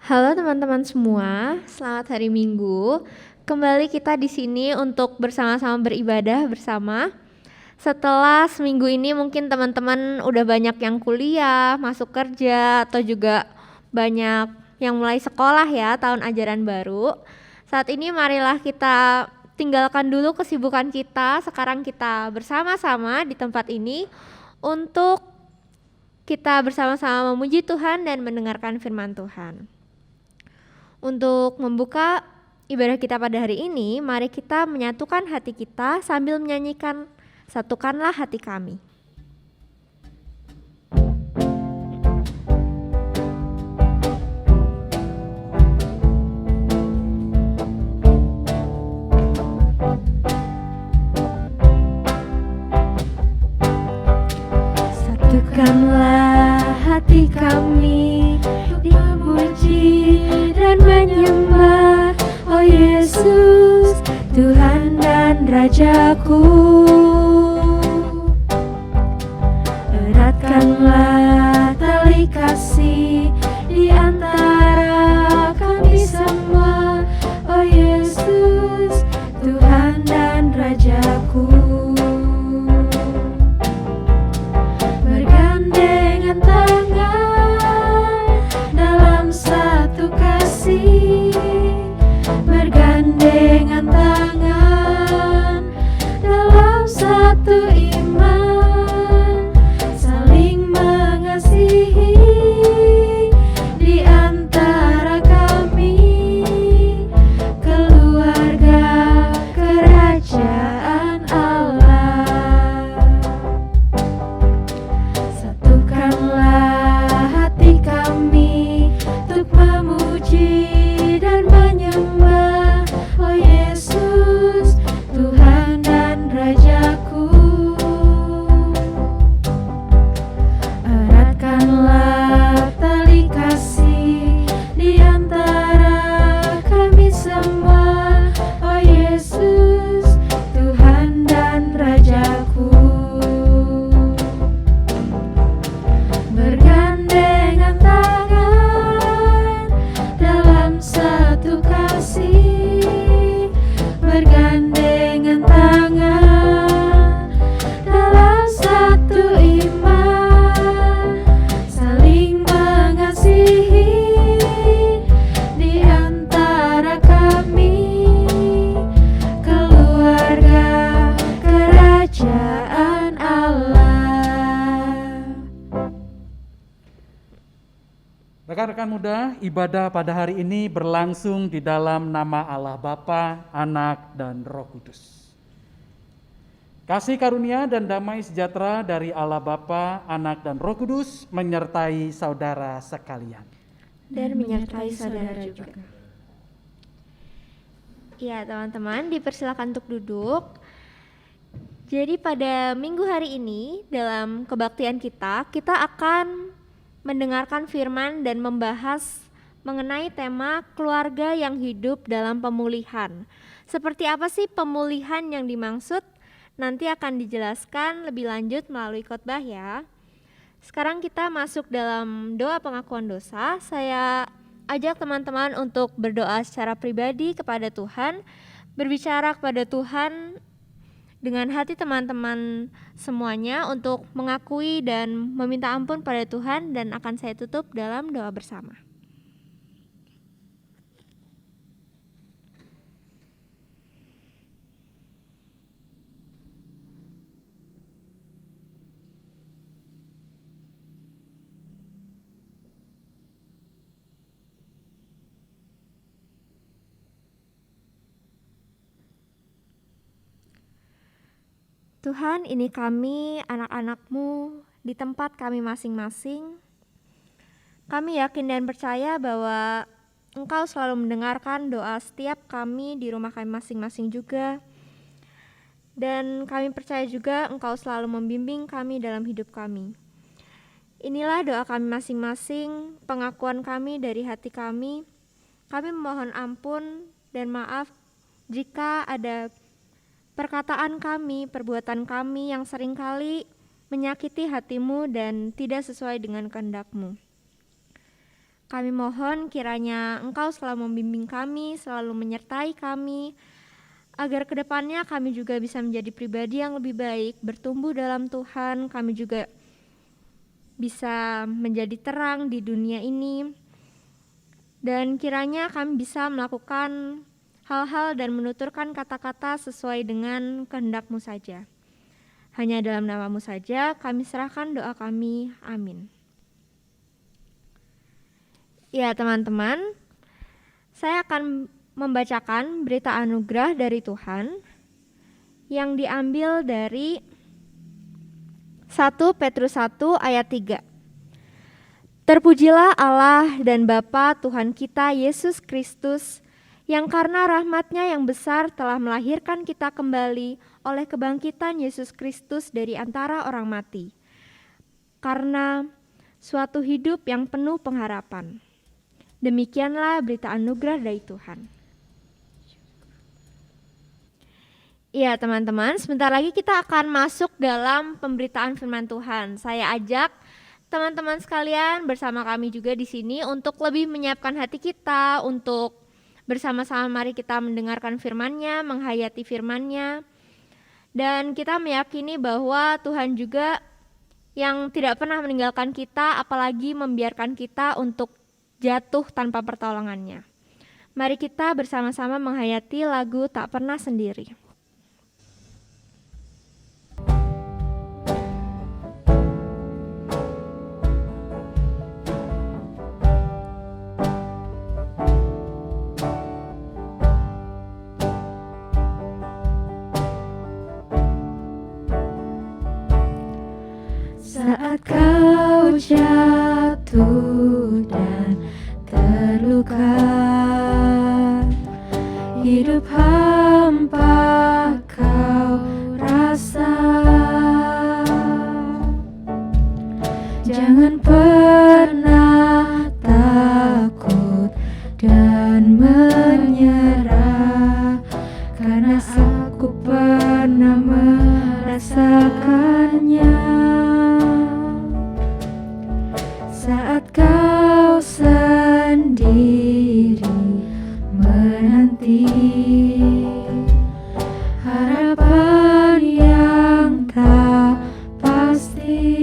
Halo teman-teman semua, selamat hari Minggu. Kembali kita di sini untuk bersama-sama beribadah bersama. Setelah seminggu ini mungkin teman-teman udah banyak yang kuliah, masuk kerja, atau juga banyak yang mulai sekolah ya, tahun ajaran baru. Saat ini marilah kita tinggalkan dulu kesibukan kita, sekarang kita bersama-sama di tempat ini untuk kita bersama-sama memuji Tuhan dan mendengarkan firman Tuhan. Untuk membuka ibadah kita pada hari ini, mari kita menyatukan hati kita sambil menyanyikan "Satukanlah Hati Kami". Satukanlah hati kami untuk memuji dan menyembah, oh Yesus, Tuhan dan Rajaku. Eratkanlah tali kasih di antara kami semua, oh Yesus, Tuhan dan Rajaku. Bergandengan tangan dalam satu kasih, bergandengan tangan dalam satu iman, saling mengasihi di antara kami, keluarga kerajaan Allah. Satukanlah hati kami untuk memuji dan menyembah, oh Yesus, Tuhan dan Rajaku. Eratkanlah tali kasih di antara kami semua, oh Yesus, Tuhan dan Rajaku. Bergandengan tangan dalam satu kasih, bergandengan tangan dalam satu iman, saling mengasihi di antara kami, keluarga kerajaan Allah. Rekan-rekan muda, ibadah pada hari ini berlangsung di dalam nama Allah Bapa, Anak, dan Roh Kudus. Kasih karunia dan damai sejahtera dari Allah Bapa, Anak, dan Roh Kudus menyertai saudara sekalian. Dan menyertai saudara juga. Ya teman-teman, dipersilakan untuk duduk. Jadi pada minggu hari ini dalam kebaktian kita akan mendengarkan firman dan membahas mengenai tema keluarga yang hidup dalam pemulihan. Seperti apa sih pemulihan yang dimaksud? Nanti akan dijelaskan lebih lanjut melalui khotbah ya. Sekarang kita masuk dalam doa pengakuan dosa. Saya ajak teman-teman untuk berdoa secara pribadi kepada Tuhan, berbicara kepada Tuhan dengan hati teman-teman semuanya untuk mengakui dan meminta ampun pada Tuhan, dan akan saya tutup dalam doa bersama. Tuhan, ini kami, anak-anak-Mu, di tempat kami masing-masing. Kami yakin dan percaya bahwa Engkau selalu mendengarkan doa setiap kami di rumah kami masing-masing juga. Dan kami percaya juga Engkau selalu membimbing kami dalam hidup kami. Inilah doa kami masing-masing, pengakuan kami dari hati kami. Kami memohon ampun dan maaf jika ada perkataan kami, perbuatan kami yang seringkali menyakiti hati-Mu dan tidak sesuai dengan kehendak-Mu. Kami mohon kiranya Engkau selalu membimbing kami, selalu menyertai kami, agar kedepannya kami juga bisa menjadi pribadi yang lebih baik, bertumbuh dalam Tuhan. Kami juga bisa menjadi terang di dunia ini, dan kiranya kami bisa melakukan hal-hal dan menuturkan kata-kata sesuai dengan kehendak-Mu saja. Hanya dalam nama-Mu saja kami serahkan doa kami. Amin. Ya teman-teman, saya akan membacakan berita anugerah dari Tuhan yang diambil dari 1 Petrus 1 ayat 3. Terpujilah Allah dan Bapa Tuhan kita Yesus Kristus, yang karena rahmat-Nya yang besar telah melahirkan kita kembali oleh kebangkitan Yesus Kristus dari antara orang mati, karena suatu hidup yang penuh pengharapan. Demikianlah berita anugerah dari Tuhan. Iya teman-teman, sebentar lagi kita akan masuk dalam pemberitaan firman Tuhan. Saya ajak teman-teman sekalian bersama kami juga di sini untuk lebih menyiapkan hati kita, untuk bersama-sama mari kita mendengarkan firman-Nya, menghayati firman-Nya. Dan kita meyakini bahwa Tuhan juga yang tidak pernah meninggalkan kita, apalagi membiarkan kita untuk jatuh tanpa pertolongannya. Mari kita bersama-sama menghayati lagu Tak Pernah Sendiri. Saat kau jatuh dan terluka, hidup hampa kau rasa, jangan pernah takut dan menyerah, karena aku pernah merasakannya. Saat kau sendiri menanti harapan yang tak pasti,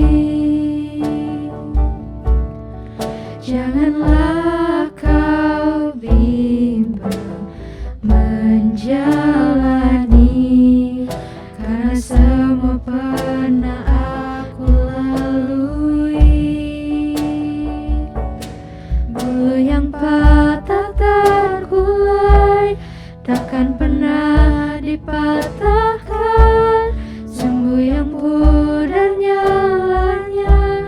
janganlah kau bimbang menjalani, karena semua pernah aku lalui. Bulu yang patah terkulai takkan pernah dipatahkan, sumbu yang pudar nyalanya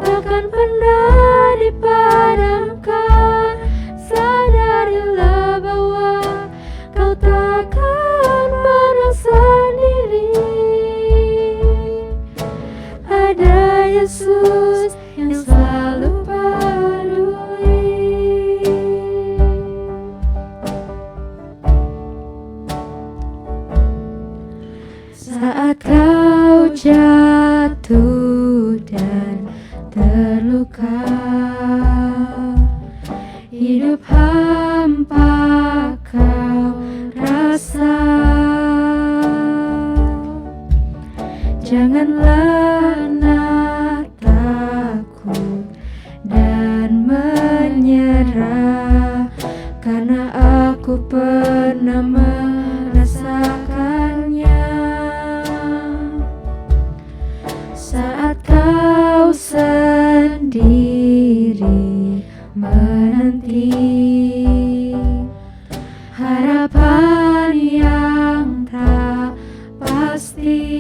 takkan pernah dipadamkan. Sadarilah bahwa kau takkan pernah sendiri, ada Yesus yang selalu peduli. Saat kau jatuh dan terluka, hidup hampa kau rasa, janganlah takut dan menyerah, karena aku pernah merasakannya. Saat kau sendiri menanti harapan yang tak pasti,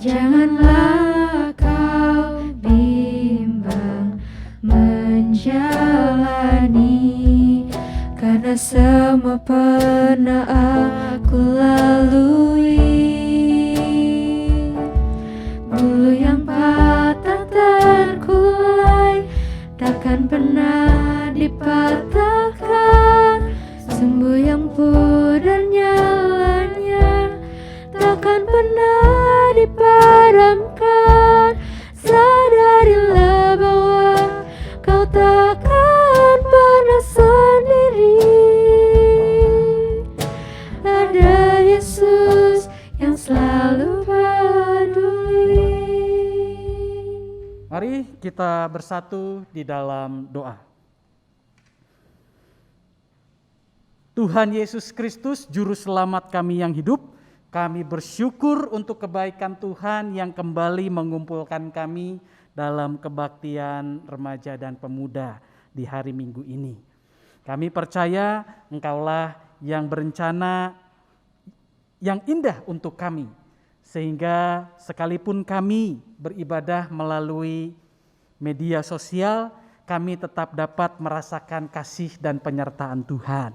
janganlah kau bimbang menjalani, karena semua pernah aku lalui. Bulu yang patah terkulai takkan pernah dipatahkan, sumbu yang pudar nyalanya takkan pernah dipadamkan. Sadarilah kita bersatu di dalam doa. Tuhan Yesus Kristus, Juru Selamat kami yang hidup, kami bersyukur untuk kebaikan Tuhan yang kembali mengumpulkan kami dalam kebaktian remaja dan pemuda di hari Minggu ini. Kami percaya Engkaulah yang berencana yang indah untuk kami, sehingga sekalipun kami beribadah melalui media sosial, kami tetap dapat merasakan kasih dan penyertaan Tuhan.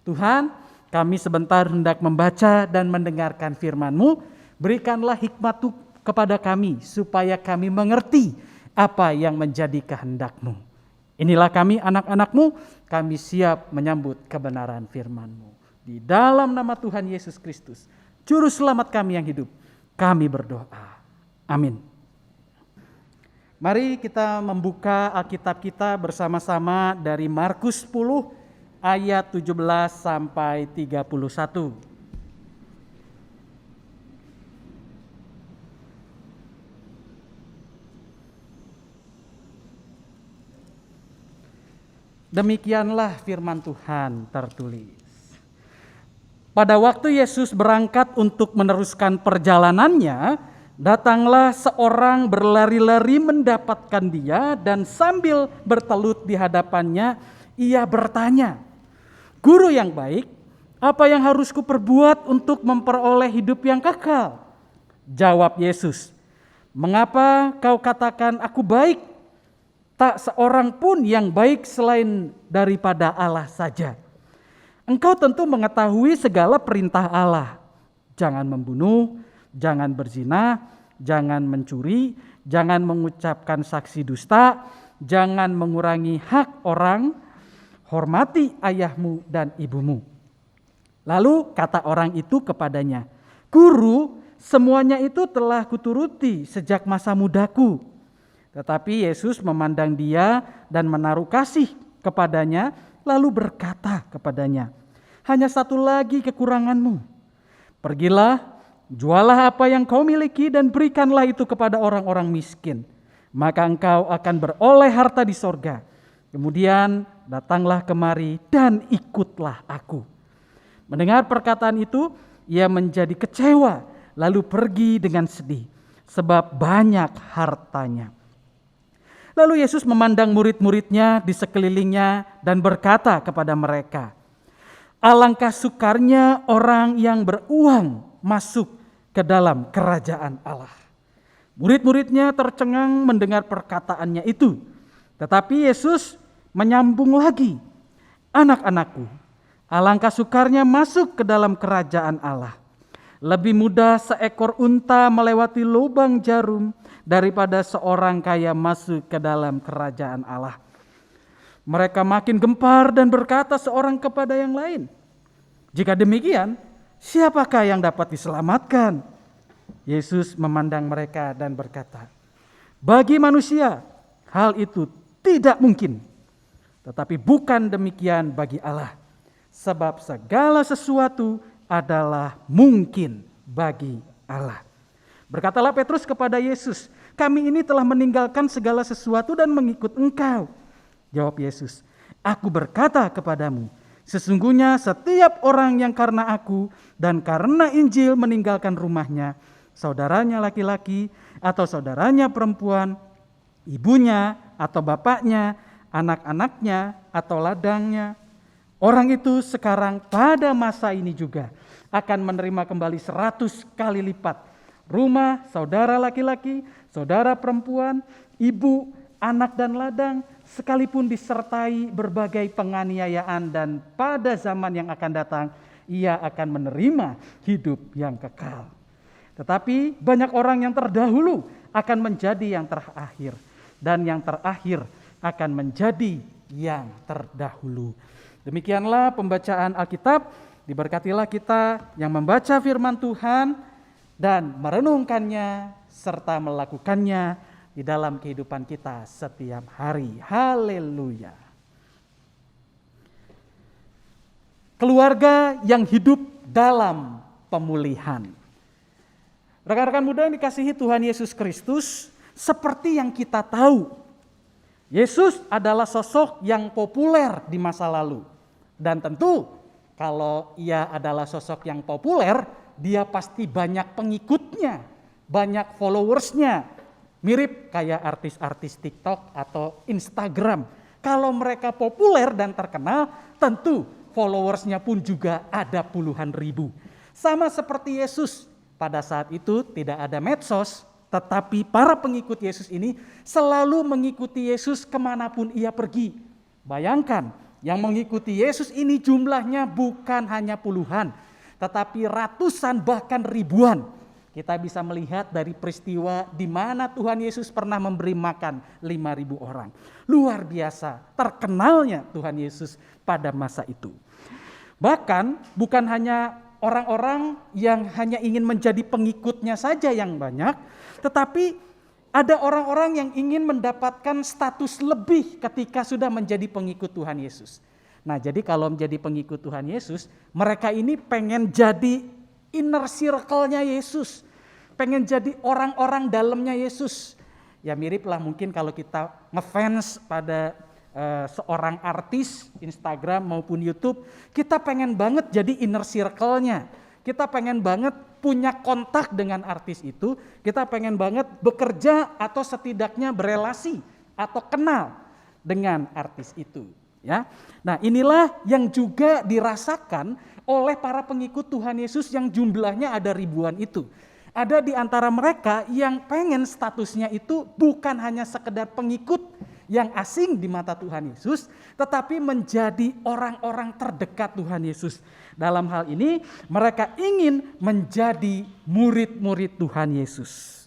Tuhan, kami sebentar hendak membaca dan mendengarkan firman-Mu, berikanlah hikmat kepada kami supaya kami mengerti apa yang menjadi kehendak-Mu. Inilah kami anak-anak-Mu, kami siap menyambut kebenaran firman-Mu. Di dalam nama Tuhan Yesus Kristus, Juru Selamat kami yang hidup, kami berdoa. Amin. Mari kita membuka Alkitab kita bersama-sama dari Markus 10 ayat 17 sampai 31. Demikianlah firman Tuhan tertulis. Pada waktu Yesus berangkat untuk meneruskan perjalanannya, datanglah seorang berlari-lari mendapatkan dia dan sambil bertelut di hadapannya, ia bertanya, "Guru yang baik, apa yang harus kuperbuat untuk memperoleh hidup yang kekal?" Jawab Yesus, "Mengapa kau katakan aku baik? Tak seorang pun yang baik selain daripada Allah saja. Engkau tentu mengetahui segala perintah Allah. Jangan membunuh, jangan berzina, jangan mencuri, jangan mengucapkan saksi dusta, jangan mengurangi hak orang, hormati ayahmu dan ibumu." Lalu kata orang itu kepadanya, "Guru, semuanya itu telah kuturuti sejak masa mudaku." Tetapi Yesus memandang dia dan menaruh kasih kepadanya, lalu berkata kepadanya, "Hanya satu lagi kekuranganmu. Pergilah, jualah apa yang kau miliki dan berikanlah itu kepada orang-orang miskin. Maka engkau akan beroleh harta di sorga. Kemudian datanglah kemari dan ikutlah aku." Mendengar perkataan itu, ia menjadi kecewa, lalu pergi dengan sedih, sebab banyak hartanya. Lalu Yesus memandang murid-muridnya di sekelilingnya dan berkata kepada mereka, "Alangkah sukarnya orang yang beruang masuk ke dalam kerajaan Allah." Murid-muridnya tercengang mendengar perkataannya itu. Tetapi Yesus menyambung lagi, "Anak-anakku, alangkah sukarnya masuk ke dalam kerajaan Allah. Lebih mudah seekor unta melewati lubang jarum daripada seorang kaya masuk ke dalam kerajaan Allah." Mereka makin gempar dan berkata seorang kepada yang lain, "Jika demikian, siapakah yang dapat diselamatkan?" Yesus memandang mereka dan berkata, "Bagi manusia, hal itu tidak mungkin. Tetapi bukan demikian bagi Allah. Sebab segala sesuatu adalah mungkin bagi Allah." Berkatalah Petrus kepada Yesus, "Kami ini telah meninggalkan segala sesuatu dan mengikut Engkau." Jawab Yesus, "Aku berkata kepadamu, sesungguhnya setiap orang yang karena aku dan karena Injil meninggalkan rumahnya, saudaranya laki-laki atau saudaranya perempuan, ibunya atau bapaknya, anak-anaknya atau ladangnya, orang itu sekarang pada masa ini juga akan menerima kembali 100 kali lipat rumah, saudara laki-laki, saudara perempuan, ibu, anak dan ladang, sekalipun disertai berbagai penganiayaan, dan pada zaman yang akan datang ia akan menerima hidup yang kekal. Tetapi banyak orang yang terdahulu akan menjadi yang terakhir, dan yang terakhir akan menjadi yang terdahulu." Demikianlah pembacaan Alkitab. Diberkatilah kita yang membaca firman Tuhan dan merenungkannya serta melakukannya di dalam kehidupan kita setiap hari. Haleluya. Keluarga yang hidup dalam pemulihan. Rekan-rekan muda yang dikasihi Tuhan Yesus Kristus, seperti yang kita tahu Yesus adalah sosok yang populer di masa lalu. Dan tentu kalau ia adalah sosok yang populer, dia pasti banyak pengikutnya, banyak followersnya. Mirip kayak artis-artis TikTok atau Instagram. Kalau mereka populer dan terkenal, tentu followersnya pun juga ada puluhan ribu. Sama seperti Yesus, pada saat itu tidak ada medsos, tetapi para pengikut Yesus ini selalu mengikuti Yesus kemanapun ia pergi. Bayangkan, yang mengikuti Yesus ini jumlahnya bukan hanya puluhan, tetapi ratusan bahkan ribuan. Kita bisa melihat dari peristiwa di mana Tuhan Yesus pernah memberi makan 5.000 orang. Luar biasa terkenalnya Tuhan Yesus pada masa itu. Bahkan bukan hanya orang-orang yang hanya ingin menjadi pengikutnya saja yang banyak, tetapi ada orang-orang yang ingin mendapatkan status lebih ketika sudah menjadi pengikut Tuhan Yesus. Nah, jadi kalau menjadi pengikut Tuhan Yesus, mereka ini pengen jadi inner circle-nya Yesus, pengen jadi orang-orang dalamnya Yesus. Ya mirip lah mungkin kalau kita ngefans pada seorang artis Instagram maupun YouTube, kita pengen banget jadi inner circle-nya. Kita pengen banget punya kontak dengan artis itu, kita pengen banget bekerja atau setidaknya berelasi atau kenal dengan artis itu. Ya, nah inilah yang juga dirasakan oleh para pengikut Tuhan Yesus yang jumlahnya ada ribuan itu. Ada di antara mereka yang pengen statusnya itu bukan hanya sekedar pengikut yang asing di mata Tuhan Yesus, tetapi menjadi orang-orang terdekat Tuhan Yesus. Dalam hal ini mereka ingin menjadi murid-murid Tuhan Yesus.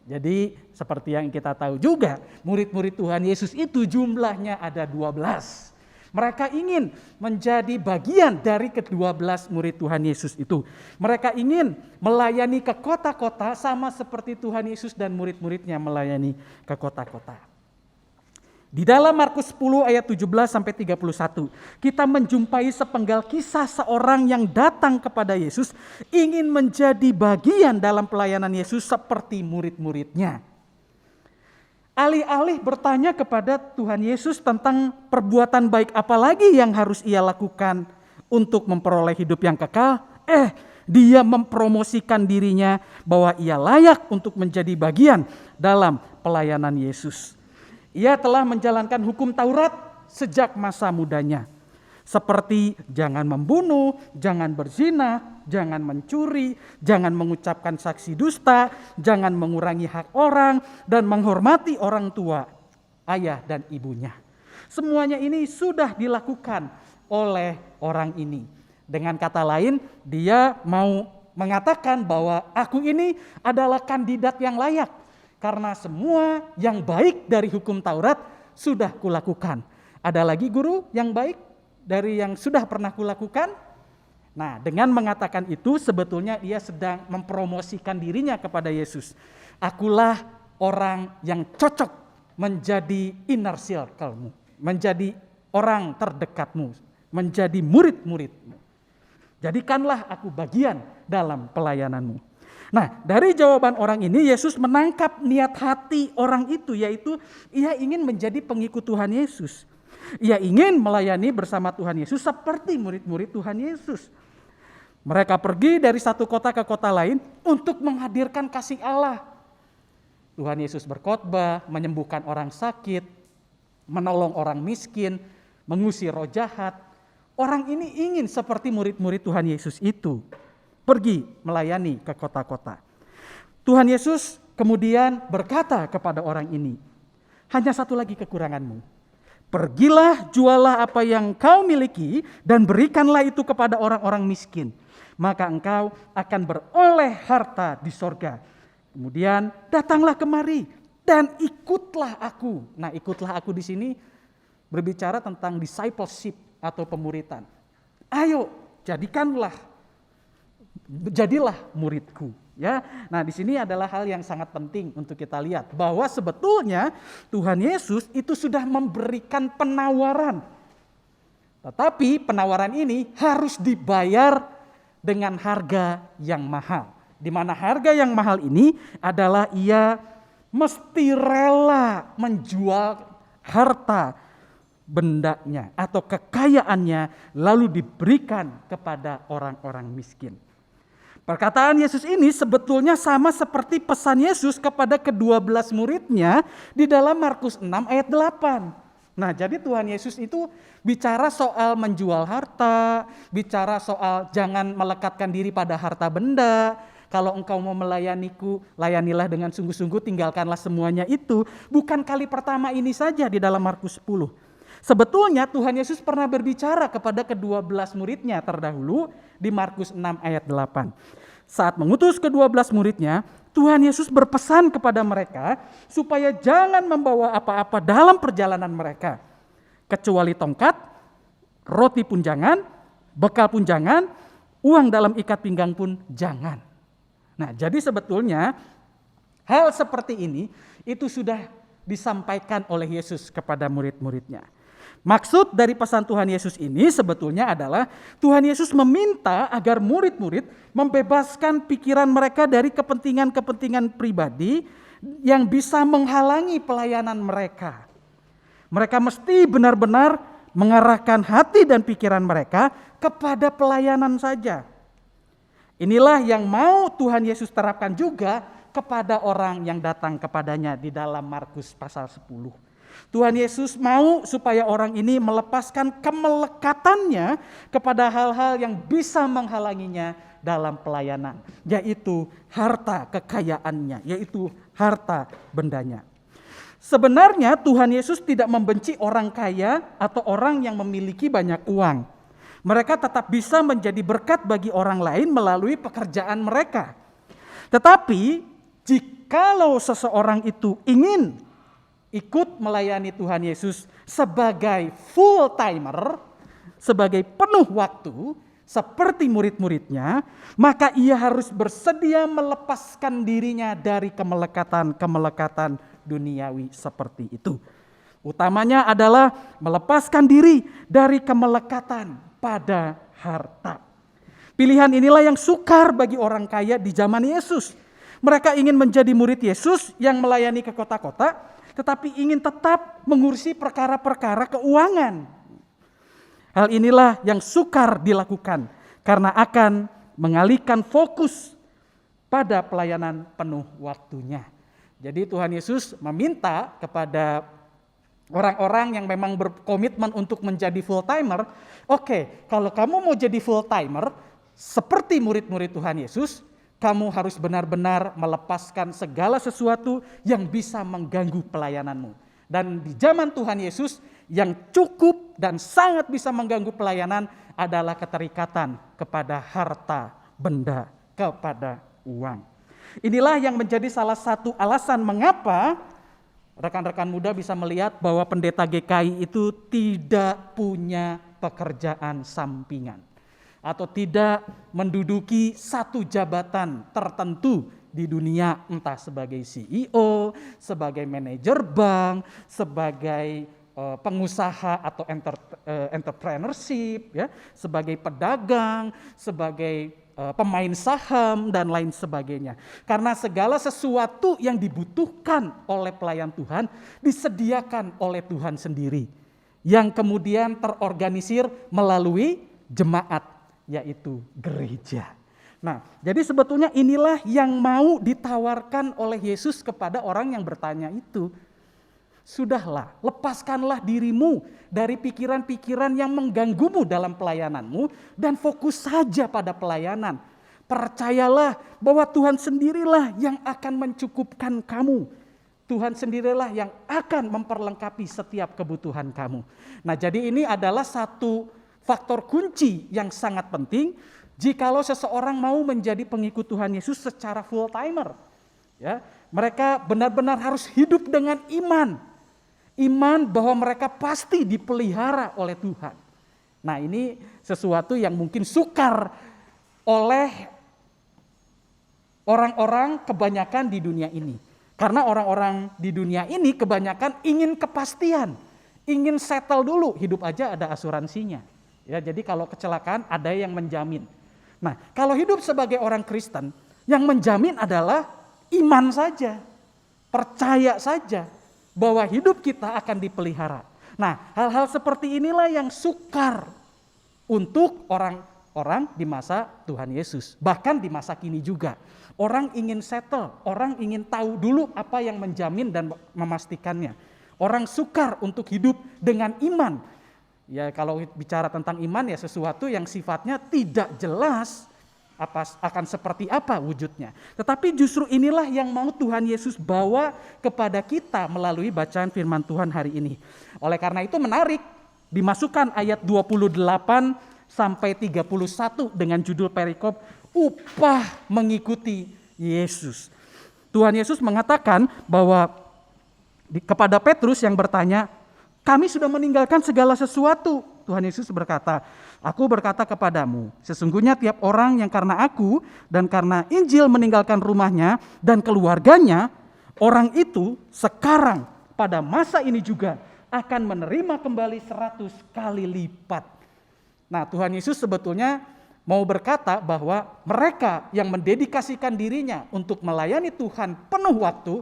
Jadi seperti yang kita tahu juga, murid-murid Tuhan Yesus itu jumlahnya ada 12. Mereka ingin menjadi bagian dari ke-12 murid Tuhan Yesus itu. Mereka ingin melayani ke kota-kota sama seperti Tuhan Yesus dan murid-muridnya melayani ke kota-kota. Di dalam Markus 10 ayat 17 sampai 31, kita menjumpai sepenggal kisah seorang yang datang kepada Yesus ingin menjadi bagian dalam pelayanan Yesus seperti murid-muridnya. Alih-alih bertanya kepada Tuhan Yesus tentang perbuatan baik apa lagi yang harus ia lakukan untuk memperoleh hidup yang kekal, dia mempromosikan dirinya bahwa ia layak untuk menjadi bagian dalam pelayanan Yesus. Ia telah menjalankan hukum Taurat sejak masa mudanya. Seperti jangan membunuh, jangan berzina, jangan mencuri, jangan mengucapkan saksi dusta, jangan mengurangi hak orang, dan menghormati orang tua, ayah dan ibunya. Semuanya ini sudah dilakukan oleh orang ini. Dengan kata lain, dia mau mengatakan bahwa aku ini adalah kandidat yang layak. Karena semua yang baik dari hukum Taurat sudah kulakukan. Ada lagi guru yang baik dari yang sudah pernah kulakukan? Nah, dengan mengatakan itu sebetulnya ia sedang mempromosikan dirinya kepada Yesus. Akulah orang yang cocok menjadi inner circle-mu, menjadi orang terdekatmu, menjadi murid-muridmu. Jadikanlah aku bagian dalam pelayananmu. Nah, dari jawaban orang ini Yesus menangkap niat hati orang itu, yaitu ia ingin menjadi pengikut Tuhan Yesus. Ia ingin melayani bersama Tuhan Yesus seperti murid-murid Tuhan Yesus. Mereka pergi dari satu kota ke kota lain untuk menghadirkan kasih Allah. Tuhan Yesus berkhotbah, menyembuhkan orang sakit, menolong orang miskin, mengusir roh jahat. Orang ini ingin seperti murid-murid Tuhan Yesus itu. Pergi melayani ke kota-kota. Tuhan Yesus kemudian berkata kepada orang ini, hanya satu lagi kekuranganmu. Pergilah, jualah apa yang kau miliki dan berikanlah itu kepada orang-orang miskin. Maka engkau akan beroleh harta di sorga. Kemudian datanglah kemari dan ikutlah aku. Nah, ikutlah aku di sini berbicara tentang discipleship atau pemuritan. Ayo, jadilah muridku. Ya, nah di sini adalah hal yang sangat penting untuk kita lihat bahwa sebetulnya Tuhan Yesus itu sudah memberikan penawaran. Tetapi penawaran ini harus dibayar dengan harga yang mahal. Di mana harga yang mahal ini adalah ia mesti rela menjual harta bendanya atau kekayaannya lalu diberikan kepada orang-orang miskin. Perkataan Yesus ini sebetulnya sama seperti pesan Yesus kepada ke-12 muridnya di dalam Markus 6 ayat 8. Nah, jadi Tuhan Yesus itu bicara soal menjual harta, bicara soal jangan melekatkan diri pada harta benda. Kalau engkau mau melayaniku, layanilah dengan sungguh-sungguh, tinggalkanlah semuanya itu. Bukan kali pertama ini saja di dalam Markus 10. Sebetulnya Tuhan Yesus pernah berbicara kepada ke-12 muridnya terdahulu di Markus 6 ayat 8. Saat mengutus ke-12 muridnya, Tuhan Yesus berpesan kepada mereka supaya jangan membawa apa-apa dalam perjalanan mereka. Kecuali tongkat, roti pun jangan, bekal pun jangan, uang dalam ikat pinggang pun jangan. Nah, jadi sebetulnya hal seperti ini itu sudah disampaikan oleh Yesus kepada murid-muridnya. Maksud dari pesan Tuhan Yesus ini sebetulnya adalah Tuhan Yesus meminta agar murid-murid membebaskan pikiran mereka dari kepentingan-kepentingan pribadi yang bisa menghalangi pelayanan mereka. Mereka mesti benar-benar mengarahkan hati dan pikiran mereka kepada pelayanan saja. Inilah yang mau Tuhan Yesus terapkan juga kepada orang yang datang kepadanya di dalam Markus pasal 10. Tuhan Yesus mau supaya orang ini melepaskan kemelekatannya kepada hal-hal yang bisa menghalanginya dalam pelayanan, yaitu harta kekayaannya, yaitu harta bendanya. Sebenarnya Tuhan Yesus tidak membenci orang kaya atau orang yang memiliki banyak uang. Mereka tetap bisa menjadi berkat bagi orang lain melalui pekerjaan mereka. Tetapi jikalau seseorang itu ingin ikut melayani Tuhan Yesus sebagai full timer, sebagai penuh waktu, seperti murid-muridnya, maka ia harus bersedia melepaskan dirinya dari kemelekatan-kemelekatan duniawi seperti itu. Utamanya adalah melepaskan diri dari kemelekatan pada harta. Pilihan inilah yang sukar bagi orang kaya di zaman Yesus. Mereka ingin menjadi murid Yesus yang melayani ke kota-kota, tetapi ingin tetap mengurusi perkara-perkara keuangan. Hal inilah yang sukar dilakukan karena akan mengalihkan fokus pada pelayanan penuh waktunya. Jadi Tuhan Yesus meminta kepada orang-orang yang memang berkomitmen untuk menjadi full timer, oke, kalau kamu mau jadi full timer seperti murid-murid Tuhan Yesus, kamu harus benar-benar melepaskan segala sesuatu yang bisa mengganggu pelayananmu. Dan di zaman Tuhan Yesus yang cukup dan sangat bisa mengganggu pelayanan adalah keterikatan kepada harta benda, kepada uang. Inilah yang menjadi salah satu alasan mengapa rekan-rekan muda bisa melihat bahwa pendeta GKI itu tidak punya pekerjaan sampingan, atau tidak menduduki satu jabatan tertentu di dunia, entah sebagai CEO, sebagai manajer bank, sebagai pengusaha atau entrepreneurship, ya, sebagai pedagang, sebagai pemain saham dan lain sebagainya. Karena segala sesuatu yang dibutuhkan oleh pelayan Tuhan disediakan oleh Tuhan sendiri, yang kemudian terorganisir melalui jemaat, yaitu gereja. Nah, jadi sebetulnya inilah yang mau ditawarkan oleh Yesus kepada orang yang bertanya itu. Sudahlah, lepaskanlah dirimu dari pikiran-pikiran yang mengganggumu dalam pelayananmu dan fokus saja pada pelayanan. Percayalah bahwa Tuhan sendirilah yang akan mencukupkan kamu. Tuhan sendirilah yang akan memperlengkapi setiap kebutuhan kamu. Nah, jadi ini adalah satu faktor kunci yang sangat penting jikalau seseorang mau menjadi pengikut Tuhan Yesus secara full timer. Ya, mereka benar-benar harus hidup dengan iman. Iman bahwa mereka pasti dipelihara oleh Tuhan. Nah, ini sesuatu yang mungkin sukar oleh orang-orang kebanyakan di dunia ini. Karena orang-orang di dunia ini kebanyakan ingin kepastian, ingin settle dulu, hidup aja ada asuransinya. Ya, jadi kalau kecelakaan ada yang menjamin. Nah, kalau hidup sebagai orang Kristen, yang menjamin adalah iman saja, percaya saja. bahwa hidup kita akan dipelihara. Nah, hal-hal seperti inilah yang sukar untuk orang-orang di masa Tuhan Yesus. Bahkan di masa kini juga. Orang ingin settle, orang ingin tahu dulu apa yang menjamin dan memastikannya. Orang sukar untuk hidup dengan iman. Ya kalau bicara tentang iman ya sesuatu yang sifatnya tidak jelas akan seperti apa wujudnya. Tetapi justru inilah yang mau Tuhan Yesus bawa kepada kita melalui bacaan firman Tuhan hari ini. Oleh karena itu menarik dimasukkan ayat 28 sampai 31 dengan judul perikop upah mengikuti Yesus. Tuhan Yesus mengatakan bahwa kepada Petrus yang bertanya, kami sudah meninggalkan segala sesuatu. Tuhan Yesus berkata, aku berkata kepadamu, sesungguhnya tiap orang yang karena aku dan karena Injil meninggalkan rumahnya dan keluarganya, orang itu sekarang pada masa ini juga akan menerima kembali 100 kali lipat. Nah, Tuhan Yesus sebetulnya mau berkata bahwa mereka yang mendedikasikan dirinya untuk melayani Tuhan penuh waktu,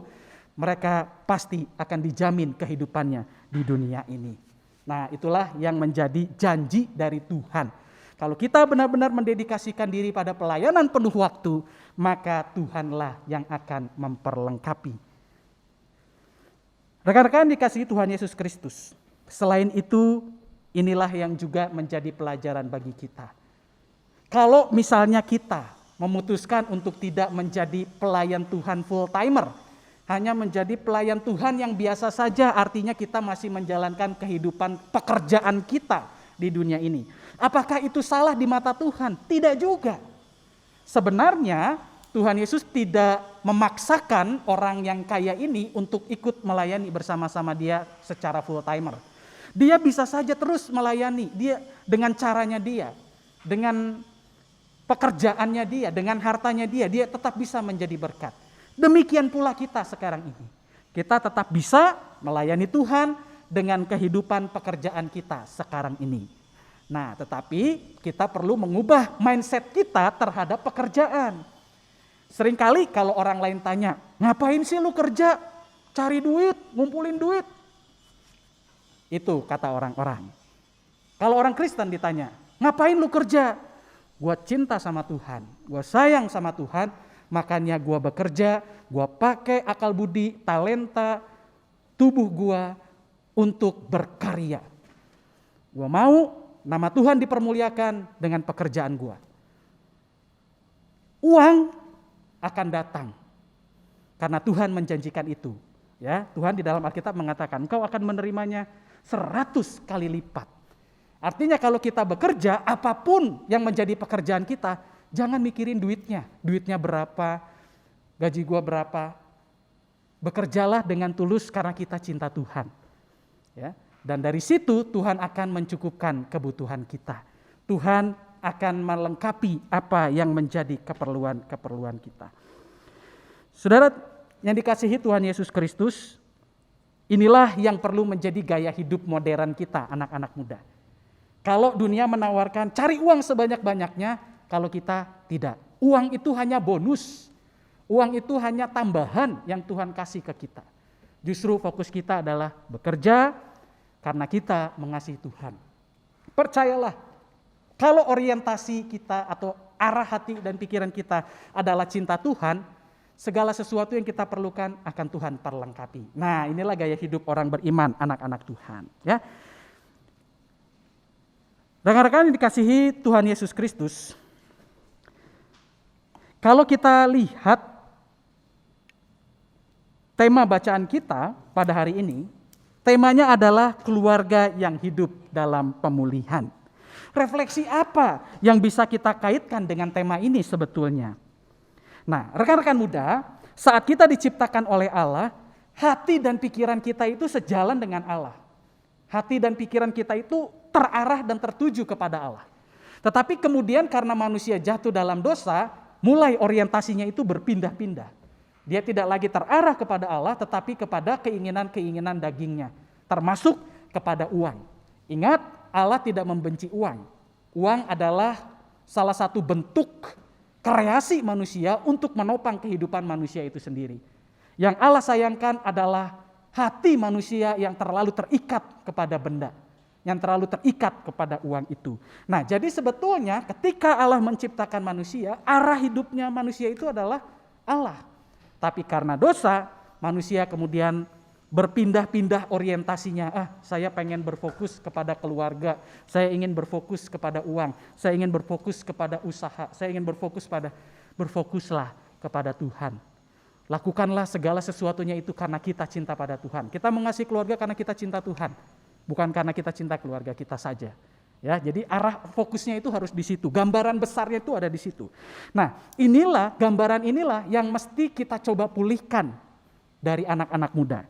mereka pasti akan dijamin kehidupannya di dunia ini. Nah, itulah yang menjadi janji dari Tuhan. Kalau kita benar-benar mendedikasikan diri pada pelayanan penuh waktu, maka Tuhanlah yang akan memperlengkapi. Rekan-rekan dikasihi Tuhan Yesus Kristus. Selain itu, inilah yang juga menjadi pelajaran bagi kita. Kalau misalnya kita memutuskan untuk tidak menjadi pelayan Tuhan full timer, hanya menjadi pelayan Tuhan yang biasa saja, artinya kita masih menjalankan kehidupan pekerjaan kita di dunia ini. Apakah itu salah di mata Tuhan? Tidak juga. Sebenarnya Tuhan Yesus tidak memaksakan orang yang kaya ini untuk ikut melayani bersama-sama dia secara full timer. Dia bisa saja terus melayani dia dengan caranya dia, dengan pekerjaannya dia, dengan hartanya dia tetap bisa menjadi berkat. Demikian pula kita sekarang ini. Kita tetap bisa melayani Tuhan dengan kehidupan pekerjaan kita sekarang ini. Nah, tetapi kita perlu mengubah mindset kita terhadap pekerjaan. Seringkali kalau orang lain tanya, ngapain sih lu kerja? Cari duit, ngumpulin duit. Itu kata orang-orang. Kalau orang Kristen ditanya, ngapain lu kerja? Gua cinta sama Tuhan, gua sayang sama Tuhan, makanya gua bekerja, gua pakai akal budi, talenta, tubuh gua untuk berkarya. Gua mau nama Tuhan dipermuliakan dengan pekerjaan gua. Uang akan datang karena Tuhan menjanjikan itu. Ya, Tuhan di dalam Alkitab mengatakan, engkau akan menerimanya 100 kali lipat. Artinya kalau kita bekerja, apapun yang menjadi pekerjaan kita, jangan mikirin duitnya. Duitnya berapa, gaji gua berapa. Bekerjalah dengan tulus karena kita cinta Tuhan. Ya, dan dari situ Tuhan akan mencukupkan kebutuhan kita. Tuhan akan melengkapi apa yang menjadi keperluan kita. Saudara yang dikasihi Tuhan Yesus Kristus, inilah yang perlu menjadi gaya hidup modern kita, anak-anak muda. Kalau dunia menawarkan cari uang sebanyak-banyaknya, kalau kita tidak. Uang itu hanya bonus. Uang itu hanya tambahan yang Tuhan kasih ke kita. Justru fokus kita adalah bekerja karena kita mengasihi Tuhan. Percayalah, kalau orientasi kita atau arah hati dan pikiran kita adalah cinta Tuhan, segala sesuatu yang kita perlukan akan Tuhan perlengkapi. Nah, inilah gaya hidup orang beriman, anak-anak Tuhan. Ya. Rekan-rekan yang dikasihi Tuhan Yesus Kristus, kalau kita lihat tema bacaan kita pada hari ini, temanya adalah keluarga yang hidup dalam pemulihan. Refleksi apa yang bisa kita kaitkan dengan tema ini sebetulnya? Nah, rekan-rekan muda, saat kita diciptakan oleh Allah, hati dan pikiran kita itu sejalan dengan Allah. Hati dan pikiran kita itu terarah dan tertuju kepada Allah. Tetapi kemudian karena manusia jatuh dalam dosa, mulai orientasinya itu berpindah-pindah. Dia tidak lagi terarah kepada Allah, tetapi kepada keinginan-keinginan dagingnya, termasuk kepada uang. Ingat, Allah tidak membenci uang. Uang adalah salah satu bentuk kreasi manusia untuk menopang kehidupan manusia itu sendiri. Yang Allah sayangkan adalah hati manusia yang terlalu terikat kepada benda, yang terlalu terikat kepada uang itu. Nah, jadi sebetulnya ketika Allah menciptakan manusia, arah hidupnya manusia itu adalah Allah. Tapi karena dosa, manusia kemudian berpindah-pindah orientasinya. Saya pengen berfokus kepada keluarga, saya ingin berfokus kepada uang, saya ingin berfokus kepada usaha, saya ingin berfokuslah kepada Tuhan. Lakukanlah segala sesuatunya itu karena kita cinta pada Tuhan. Kita mengasihi keluarga karena kita cinta Tuhan, bukan karena kita cinta keluarga kita saja. Ya, jadi arah fokusnya itu harus di situ. Gambaran besarnya itu ada di situ. Nah, gambaran inilah yang mesti kita coba pulihkan dari anak-anak muda.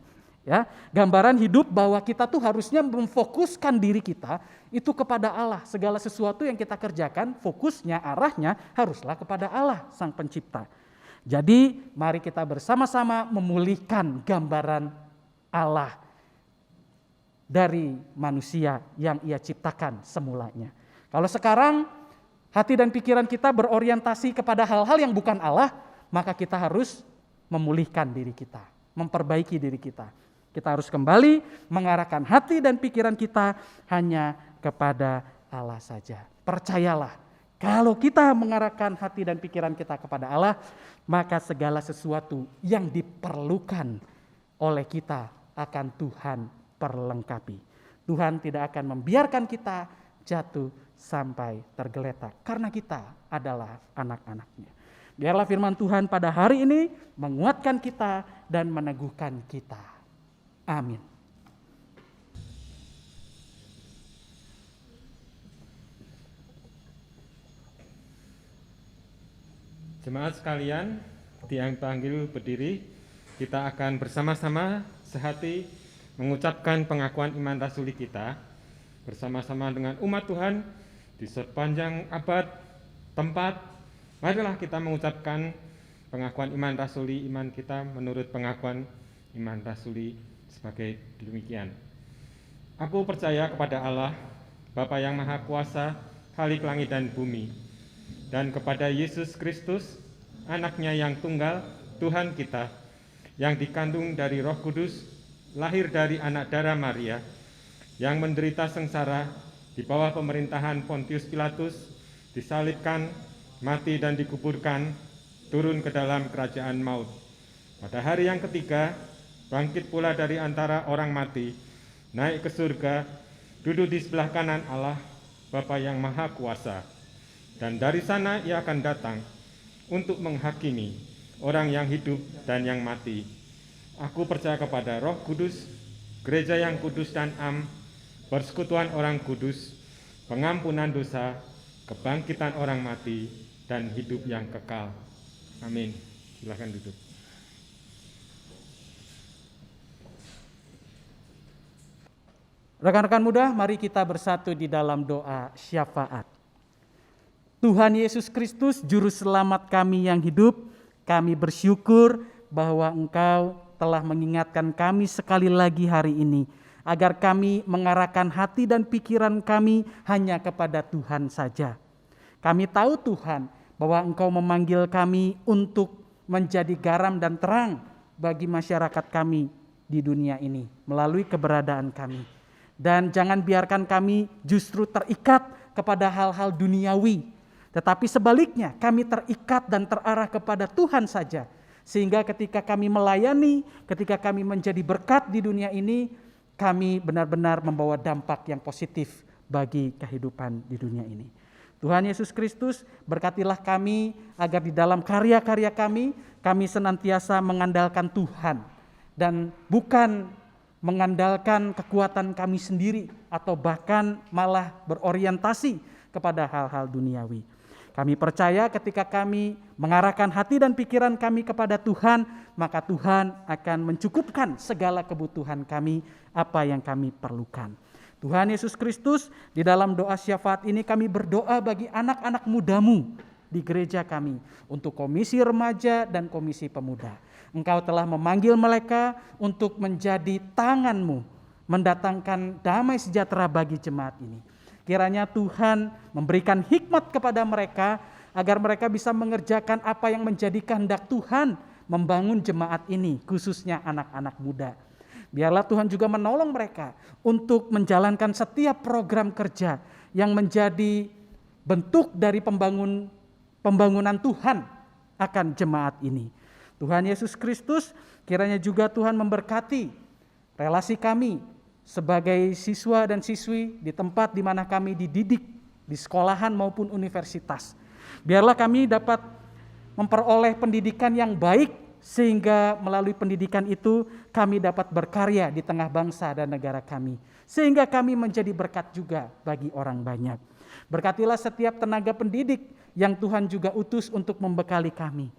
Ya, gambaran hidup bahwa kita tuh harusnya memfokuskan diri kita itu kepada Allah. Segala sesuatu yang kita kerjakan, fokusnya, arahnya haruslah kepada Allah, Sang Pencipta. Jadi mari kita bersama-sama memulihkan gambaran Allah dari manusia yang Ia ciptakan semulanya. Kalau sekarang hati dan pikiran kita berorientasi kepada hal-hal yang bukan Allah, maka kita harus memulihkan diri kita, memperbaiki diri kita. Kita harus kembali mengarahkan hati dan pikiran kita hanya kepada Allah saja. Percayalah, kalau kita mengarahkan hati dan pikiran kita kepada Allah, maka segala sesuatu yang diperlukan oleh kita akan Tuhan perlengkapi. Tuhan tidak akan membiarkan kita jatuh sampai tergeletak, karena kita adalah anak-anak-Nya. Biarlah firman Tuhan pada hari ini menguatkan kita dan meneguhkan kita. Amin. Jemaat sekalian, dipanggil berdiri, kita akan bersama-sama sehati mengucapkan pengakuan iman rasuli kita bersama-sama dengan umat Tuhan di sepanjang abad tempat. Marilah kita mengucapkan pengakuan iman rasuli iman kita menurut pengakuan iman rasuli sebagai demikian. Aku percaya kepada Allah, Bapa yang Maha Kuasa, Khalik langit dan bumi, dan kepada Yesus Kristus, Anak-Nya yang tunggal, Tuhan kita, yang dikandung dari Roh Kudus, lahir dari anak darah Maria, yang menderita sengsara di bawah pemerintahan Pontius Pilatus, disalibkan, mati dan dikuburkan, turun ke dalam kerajaan maut. Pada hari yang ketiga, bangkit pula dari antara orang mati, naik ke surga, duduk di sebelah kanan Allah, Bapa yang Maha Kuasa. Dan dari sana Ia akan datang untuk menghakimi orang yang hidup dan yang mati. Aku percaya kepada Roh Kudus, gereja yang kudus dan am, persekutuan orang kudus, pengampunan dosa, kebangkitan orang mati, dan hidup yang kekal. Amin. Silakan duduk. Rekan-rekan muda, mari kita bersatu di dalam doa syafaat. Tuhan Yesus Kristus, Juru Selamat kami yang hidup, kami bersyukur bahwa Engkau telah mengingatkan kami sekali lagi hari ini, agar kami mengarahkan hati dan pikiran kami hanya kepada Tuhan saja. Kami tahu Tuhan, bahwa Engkau memanggil kami untuk menjadi garam dan terang bagi masyarakat kami di dunia ini, melalui keberadaan kami. Dan jangan biarkan kami justru terikat kepada hal-hal duniawi, tetapi sebaliknya kami terikat dan terarah kepada Tuhan saja. Sehingga ketika kami melayani, ketika kami menjadi berkat di dunia ini, kami benar-benar membawa dampak yang positif bagi kehidupan di dunia ini. Tuhan Yesus Kristus, berkatilah kami agar di dalam karya-karya kami senantiasa mengandalkan Tuhan dan bukan mengandalkan kekuatan kami sendiri atau bahkan malah berorientasi kepada hal-hal duniawi. Kami percaya ketika kami mengarahkan hati dan pikiran kami kepada Tuhan, maka Tuhan akan mencukupkan segala kebutuhan kami, apa yang kami perlukan. Tuhan Yesus Kristus, di dalam doa syafaat ini kami berdoa bagi anak-anak mudamu di gereja kami, untuk komisi remaja dan komisi pemuda. Engkau telah memanggil mereka untuk menjadi tanganmu, mendatangkan damai sejahtera bagi jemaat ini. Kiranya Tuhan memberikan hikmat kepada mereka, agar mereka bisa mengerjakan apa yang menjadi kehendak Tuhan, membangun jemaat ini, khususnya anak-anak muda. Biarlah Tuhan juga menolong mereka untuk menjalankan setiap program kerja yang menjadi bentuk dari pembangunan Tuhan akan jemaat ini. Tuhan Yesus Kristus, kiranya juga Tuhan memberkati relasi kami sebagai siswa dan siswi di tempat di mana kami dididik, di sekolahan maupun universitas. Biarlah kami dapat memperoleh pendidikan yang baik, sehingga melalui pendidikan itu kami dapat berkarya di tengah bangsa dan negara kami. Sehingga kami menjadi berkat juga bagi orang banyak. Berkatilah setiap tenaga pendidik yang Tuhan juga utus untuk membekali kami.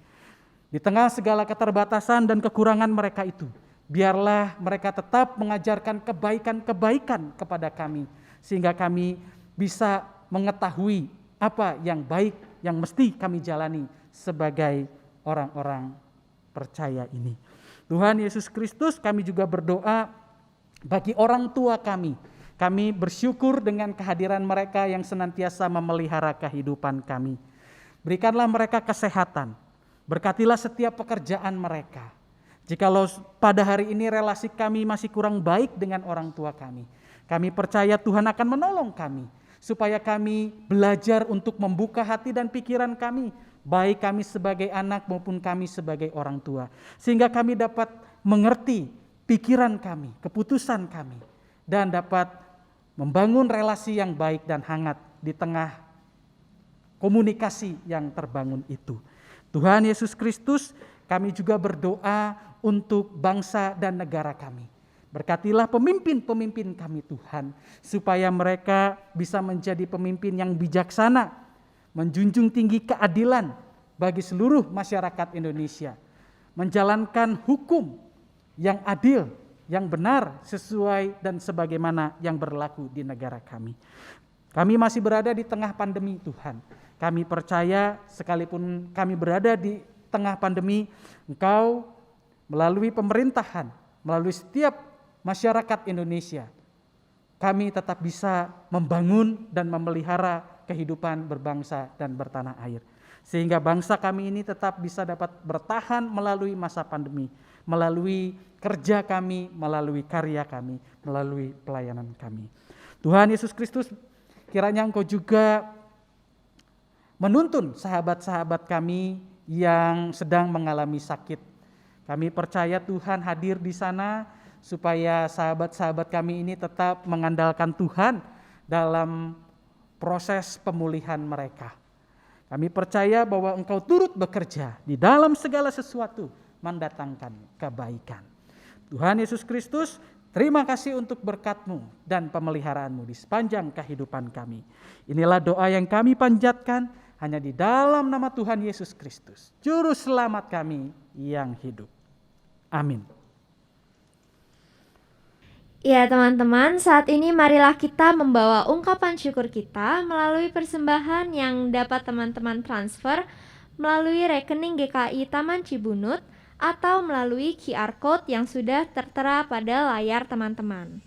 Di tengah segala keterbatasan dan kekurangan mereka itu, biarlah mereka tetap mengajarkan kebaikan-kebaikan kepada kami, sehingga kami bisa mengetahui apa yang baik yang mesti kami jalani sebagai orang-orang percaya ini. Tuhan Yesus Kristus, kami juga berdoa bagi orang tua kami. Kami bersyukur dengan kehadiran mereka yang senantiasa memelihara kehidupan kami. Berikanlah mereka kesehatan, berkatilah setiap pekerjaan mereka. Jikalau pada hari ini relasi kami masih kurang baik dengan orang tua kami percaya Tuhan akan menolong kami, supaya kami belajar untuk membuka hati dan pikiran kami, baik kami sebagai anak maupun kami sebagai orang tua, sehingga kami dapat mengerti pikiran kami, keputusan kami, dan dapat membangun relasi yang baik dan hangat di tengah komunikasi yang terbangun itu. Tuhan Yesus Kristus, kami juga berdoa untuk bangsa dan negara kami. Berkatilah pemimpin-pemimpin kami Tuhan, supaya mereka bisa menjadi pemimpin yang bijaksana, menjunjung tinggi keadilan bagi seluruh masyarakat Indonesia, menjalankan hukum yang adil, yang benar, sesuai dan sebagaimana yang berlaku di negara kami. Kami masih berada di tengah pandemi Tuhan. Kami percaya sekalipun kami berada di tengah pandemi, Engkau melalui pemerintahan, melalui setiap masyarakat Indonesia, kami tetap bisa membangun dan memelihara kehidupan berbangsa dan bertanah air. Sehingga bangsa kami ini tetap bisa dapat bertahan melalui masa pandemi, melalui kerja kami, melalui karya kami, melalui pelayanan kami. Tuhan Yesus Kristus, kiranya Engkau juga menuntun sahabat-sahabat kami yang sedang mengalami sakit. Kami percaya Tuhan hadir di sana supaya sahabat-sahabat kami ini tetap mengandalkan Tuhan dalam proses pemulihan mereka. Kami percaya bahwa Engkau turut bekerja di dalam segala sesuatu mendatangkan kebaikan. Tuhan Yesus Kristus, terima kasih untuk berkat-Mu dan pemeliharaan-Mu di sepanjang kehidupan kami. Inilah doa yang kami panjatkan hanya di dalam nama Tuhan Yesus Kristus, Juru Selamat kami yang hidup. Amin. Ya teman-teman, saat ini marilah kita membawa ungkapan syukur kita melalui persembahan yang dapat teman-teman transfer melalui rekening GKI Taman Cibunut atau melalui QR Code yang sudah tertera pada layar teman-teman.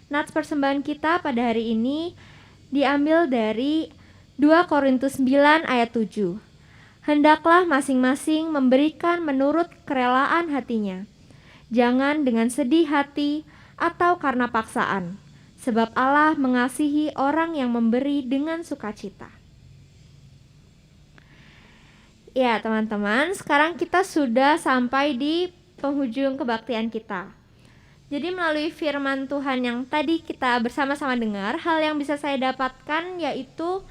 Nats persembahan kita pada hari ini diambil dari 2 Korintus 9 ayat 7. Hendaklah masing-masing memberikan menurut kerelaan hatinya, jangan dengan sedih hati atau karena paksaan, sebab Allah mengasihi orang yang memberi dengan sukacita. Ya teman-teman, sekarang kita sudah sampai di penghujung kebaktian kita. Jadi melalui firman Tuhan yang tadi kita bersama-sama dengar, hal yang bisa saya dapatkan yaitu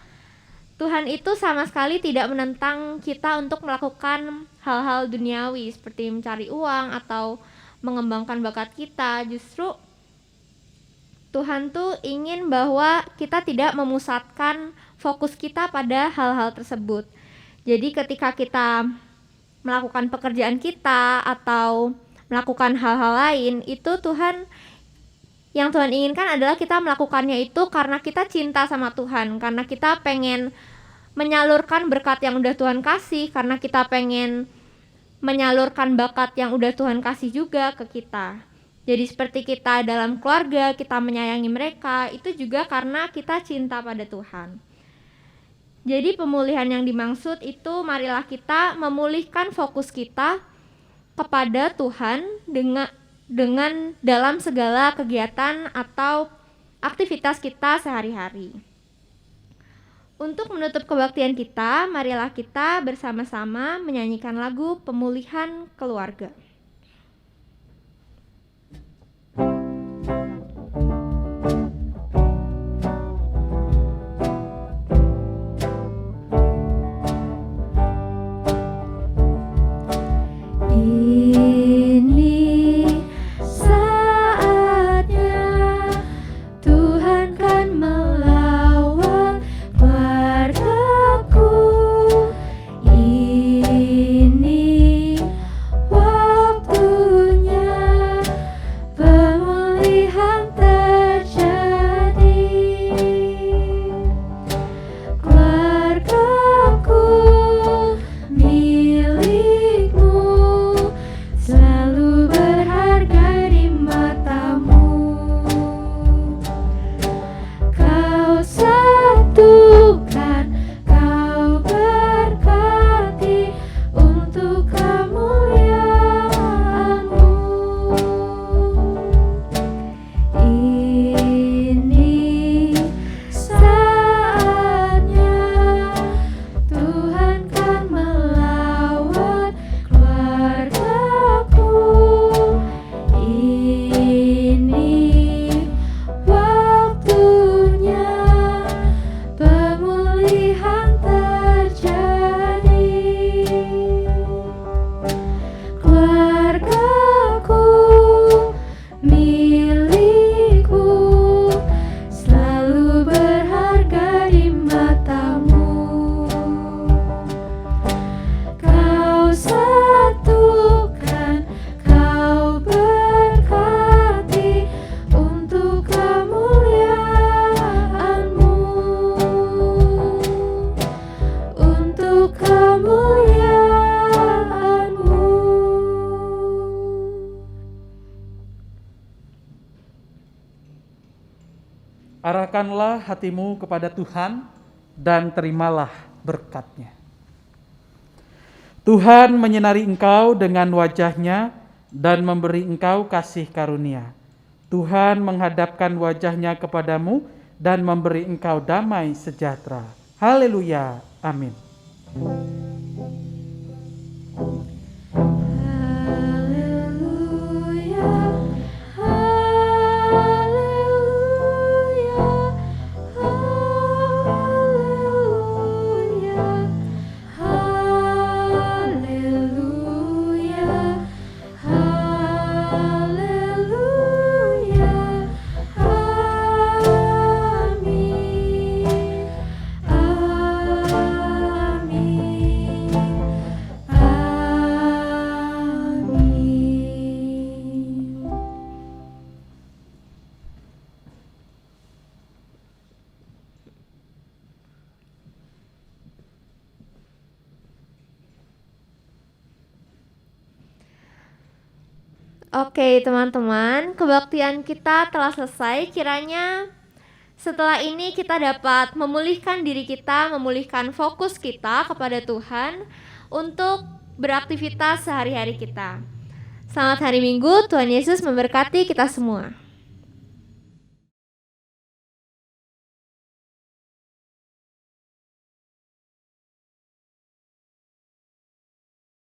Tuhan itu sama sekali tidak menentang kita untuk melakukan hal-hal duniawi seperti mencari uang atau mengembangkan bakat kita. Justru Tuhan tuh ingin bahwa kita tidak memusatkan fokus kita pada hal-hal tersebut. Jadi ketika kita melakukan pekerjaan kita atau melakukan hal-hal lain, itu yang Tuhan inginkan adalah kita melakukannya itu karena kita cinta sama Tuhan, karena kita pengen menyalurkan berkat yang udah Tuhan kasih, karena kita pengen menyalurkan bakat yang udah Tuhan kasih juga ke kita. Jadi seperti kita dalam keluarga, kita menyayangi mereka, itu juga karena kita cinta pada Tuhan. Jadi pemulihan yang dimaksud itu, marilah kita memulihkan fokus kita kepada Tuhan dalam segala kegiatan atau aktivitas kita sehari-hari. Untuk menutup kebaktian kita, marilah kita bersama-sama menyanyikan lagu Pemulihan Keluarga. Ini saatnya Tuhan kan melawat keluargaku. Ini waktunya pemulihan terjadi. Keluargaku milikmu, selalu berharga di matamu. Kau satukan, kau berkati untuk kemuliaan-Mu. Ini saatnya Tuhan kan melawat keluargaku. Ini waktunya pemulihan terjadi. Keluargaku milikku, selalu berharga di matamu. Kau satukan, kau berkati untuk kemuliaan-Mu. Untuk kemuliaan-Mu. Arahkanlah hatimu kepada Tuhan dan terimalah berkat-Nya. Tuhan menyinari engkau dengan wajah-Nya dan memberi engkau kasih karunia. Tuhan menghadapkan wajah-Nya kepadamu dan memberi engkau damai sejahtera. Haleluya. Amin. Haleluya, haleluya, haleluya, haleluya, haleluya, amin, amin, amin. Oke teman-teman, kebaktian kita telah selesai. Kiranya setelah ini kita dapat memulihkan diri kita, memulihkan fokus kita kepada Tuhan untuk beraktivitas sehari-hari kita. Selamat hari Minggu, Tuhan Yesus memberkati kita semua.